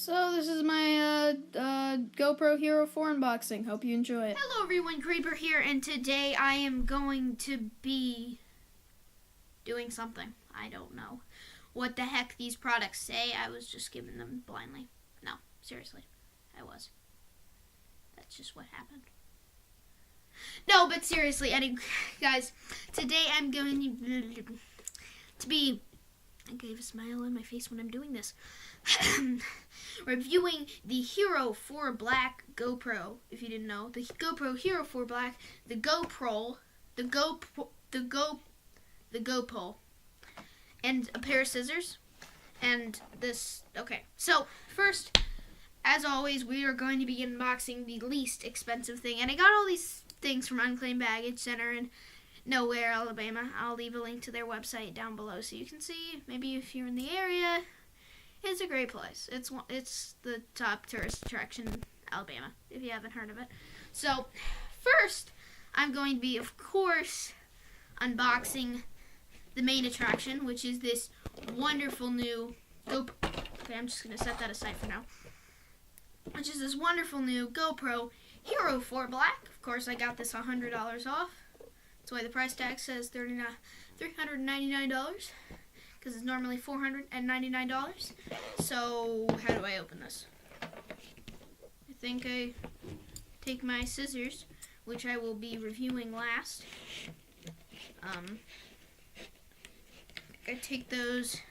So this is my GoPro Hero 4 unboxing. Hope you enjoy it. Hello everyone, Creeper here, and today I am going to be doing something. I don't know what the heck these products say. I was just giving them blindly. No, seriously, I was. That's just what happened. No, but seriously, guys, today I'm going to be... I gave a smile on my face when I'm doing this. Reviewing the Hero 4 Black GoPro. If you didn't know, the GoPro Hero 4 Black, the GoPro, and a pair of scissors, and this. Okay, so first, as always, we are going to be unboxing the least expensive thing, and I got all these things from Unclaimed Baggage Center in Nowhere, Alabama. I'll leave a link to their website down below so you can see. Maybe if you're in the area. It's a great place. It's the top tourist attraction in Alabama, if you haven't heard of it. So, first, I'm going to be, of course, unboxing the main attraction, which is this wonderful new GoPro. Okay, I'm just going to set that aside for now. Which is this wonderful new GoPro Hero 4 Black. Of course, I got this $100 off. That's why the price tag says $399. Because it's normally $499. So, how do I open this? I think I take my scissors, which I will be reviewing last. I take those,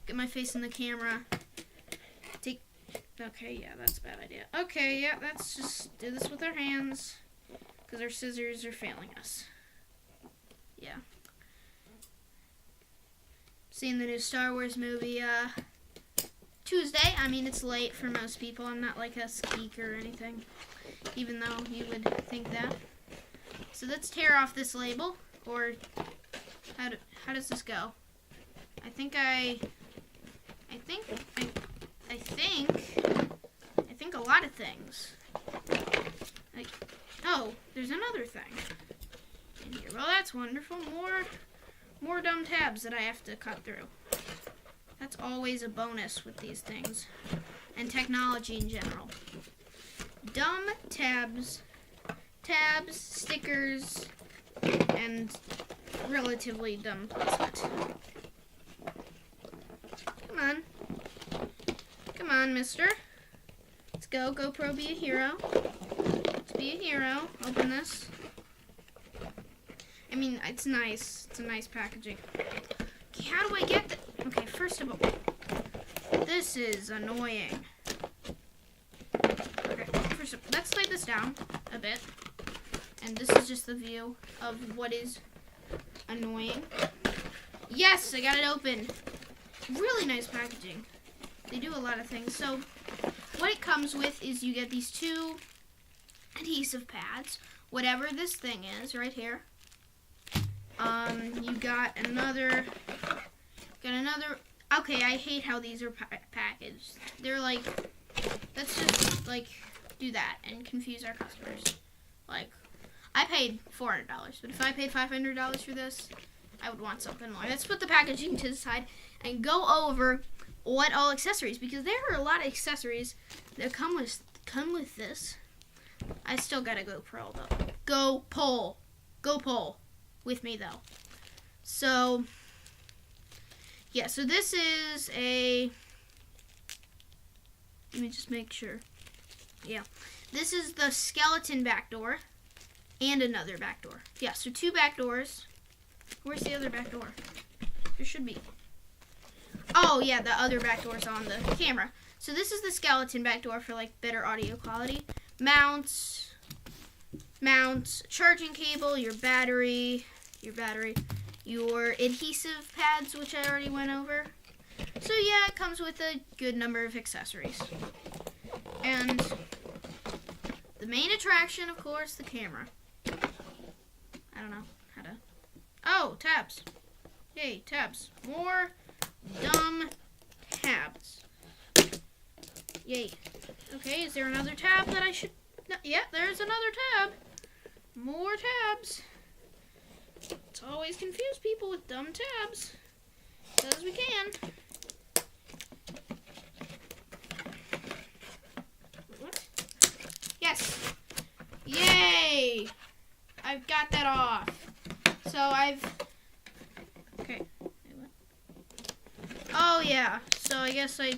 get my face in the camera, okay, yeah, that's a bad idea. Okay, yeah, let's just do this with our hands, because our scissors are failing us. Yeah. Seeing the new Star Wars movie Tuesday. I mean, it's late for most people. I'm not like a geek or anything, even though you would think that. So let's tear off this label, or how does this go? I think a lot of things. Oh, there's another thing in here. Well, that's wonderful. More dumb tabs that I have to cut through. That's always a bonus with these things. And technology in general. Dumb tabs, stickers, and relatively dumb placement. Come on, mister. Let's go. GoPro, be a hero. Let's be a hero. Open this. I mean, it's nice. It's a nice packaging. Okay, how do I get this? Okay, first of all, this is annoying. Okay, first of all, let's lay this down a bit. And this is just the view of what is annoying. Yes, I got it open. Really nice packaging. They do a lot of things. So, what it comes with is you get these two adhesive pads. Whatever this thing is, right here. You got another, okay, I hate how these are packaged. They're like, let's just, like, do that and confuse our customers. Like, I paid $400, but if I paid $500 for this, I would want something more. Let's put the packaging to the side and go over what all accessories, because there are a lot of accessories that come with this. I still got a GoPro, though. Go pull with me, though. So, yeah, so this is a, let me just make sure. Yeah, this is the skeleton back door and another back door. Yeah, so two back doors. Where's the other back door? There should be. Oh, yeah, the other back door's on the camera. So this is the skeleton back door for, like, better audio quality. Mounts, charging cable, your battery, your adhesive pads, which I already went over. So yeah, it comes with a good number of accessories. And the main attraction, of course, the camera. I don't know how to... Oh, tabs. Yay, tabs. More dumb tabs. Yay. Okay, is there another tab that I should... No, yeah, there's another tab. More tabs. Let's always confuse people with dumb tabs. As we can. I've got that off. So okay. Oh yeah, so I guess I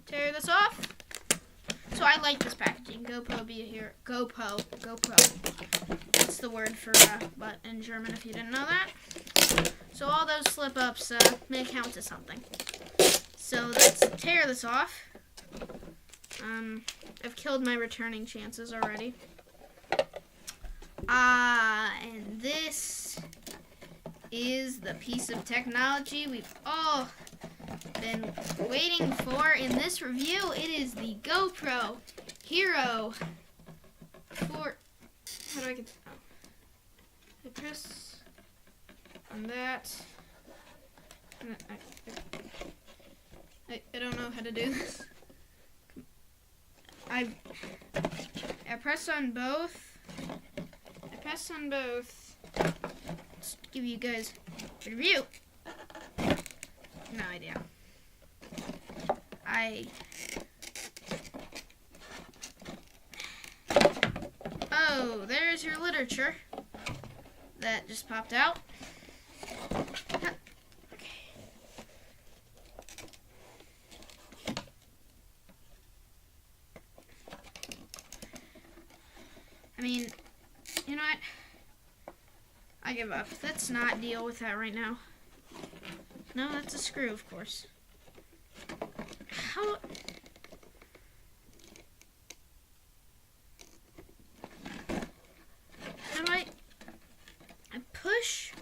tear this off. So I like this packaging. GoPro be here. GoPro. That's the word for butt in German if you didn't know that. So all those slip-ups may count as something. So let's tear this off. I've killed my returning chances already. And this is the piece of technology we've all been waiting for in this review. It is the GoPro Hero 4. How do I get? Oh. I press on that. I don't know how to do this. I press on both. Let's give you guys a review. No idea. Oh, there's your literature. That just popped out. Okay. I mean, you know what? I give up. Let's not deal with that right now. No, that's a screw, of course. How do I push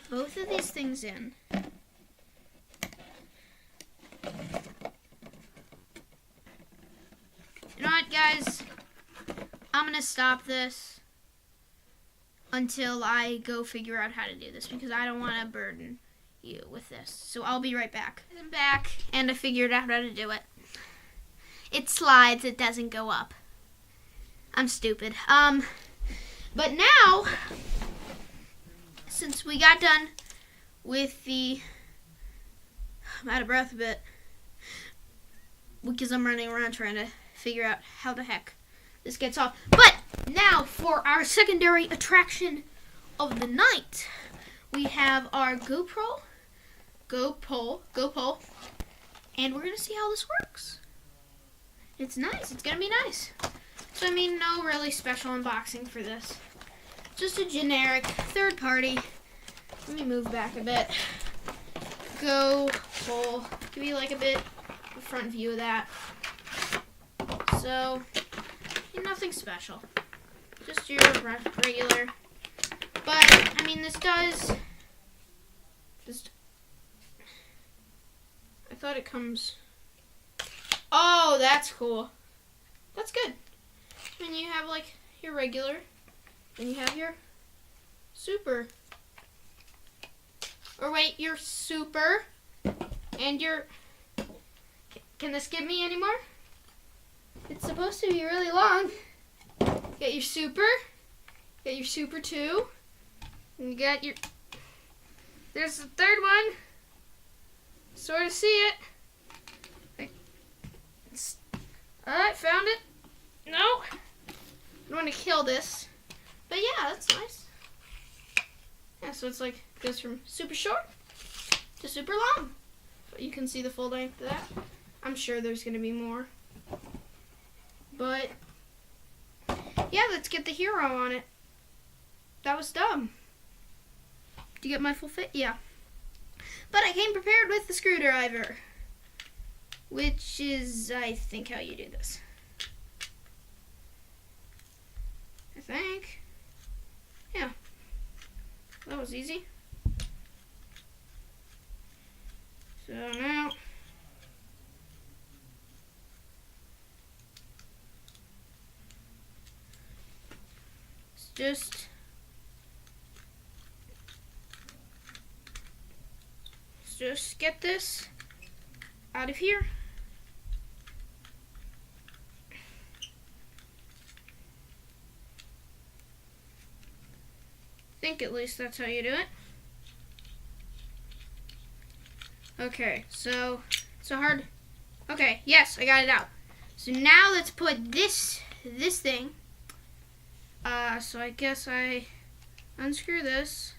both of these things in? You know what, guys? I'm gonna stop this until I go figure out how to do this because I don't want to burden you with this. So I'll be right back. I'm back and I figured out how to do it. It slides, it doesn't go up. I'm stupid. But now, since we got done with I'm out of breath a bit because I'm running around trying to figure out how the heck this gets off. But now for our secondary attraction of the night, we have our GoPro, and we're gonna see how this works. It's nice. It's gonna be nice. So I mean, no really special unboxing for this. Just a generic third party. Let me move back a bit. GoPro. Give you like a bit of a front view of that. So nothing special. Just your regular. But I mean, this does. I thought it comes. Oh, that's cool. That's good. I mean, you have like your regular, then you have your super. Or wait, your super and your. Can this give me any more? It's supposed to be really long. Get your super. Get your super 2. And you got your. There's the third one. Sort of see it. Alright, found it. No. I don't want to kill this. But yeah, that's nice. Yeah, so it's like, goes from super short to super long. But you can see the full length of that. I'm sure there's going to be more. But, yeah, let's get the hero on it. That was dumb. Do you get my full fit? Yeah. But I came prepared with the screwdriver, which is, I think, how you do this. I think. Yeah. That was easy. So now, it's just get this out of here. I think at least that's how you do it. Okay, so hard. Okay, yes, I got it out. So now let's put this thing. So I guess I unscrew this.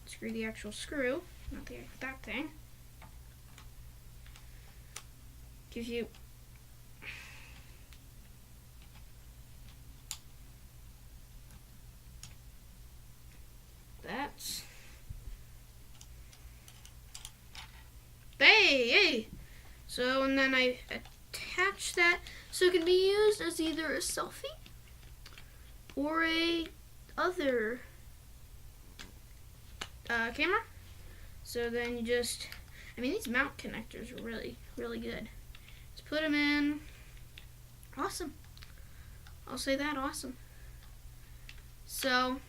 Screw the actual screw, not that thing. Gives you that. Hey! So, and then I attach that so it can be used as either a selfie or a other camera. So then you just, I mean, these mount connectors are really, really good. Just put them in. Awesome. I'll say that, awesome. So,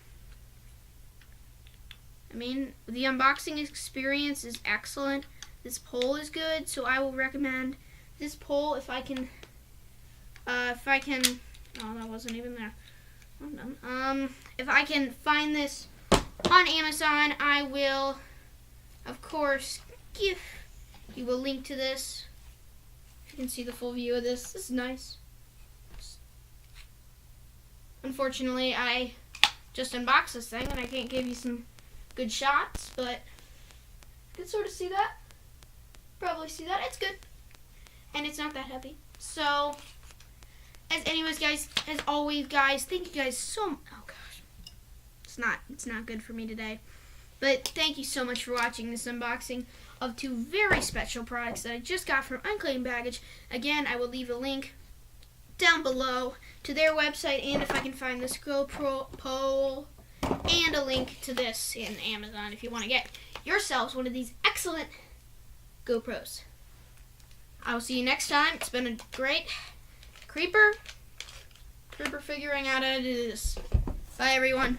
I mean, the unboxing experience is excellent. This pole is good, so I will recommend this pole if I can, oh, that wasn't even there. I'm done. If I can find this on Amazon, I will, of course, give you a link to this. You can see the full view of this. This is nice. Unfortunately, I just unboxed this thing, and I can't give you some good shots, but you can sort of see that. Probably see that. It's good. And it's not that heavy. So, anyways, guys, as always, guys, thank you guys so much. Oh, gosh. It's not good for me today. But thank you so much for watching this unboxing of two very special products that I just got from Unclaimed Baggage. Again, I will leave a link down below to their website, and if I can find this GoPro pole, and a link to this in Amazon if you want to get yourselves one of these excellent GoPros. I will see you next time. It's been a great creeper figuring out how to do this. Bye, everyone.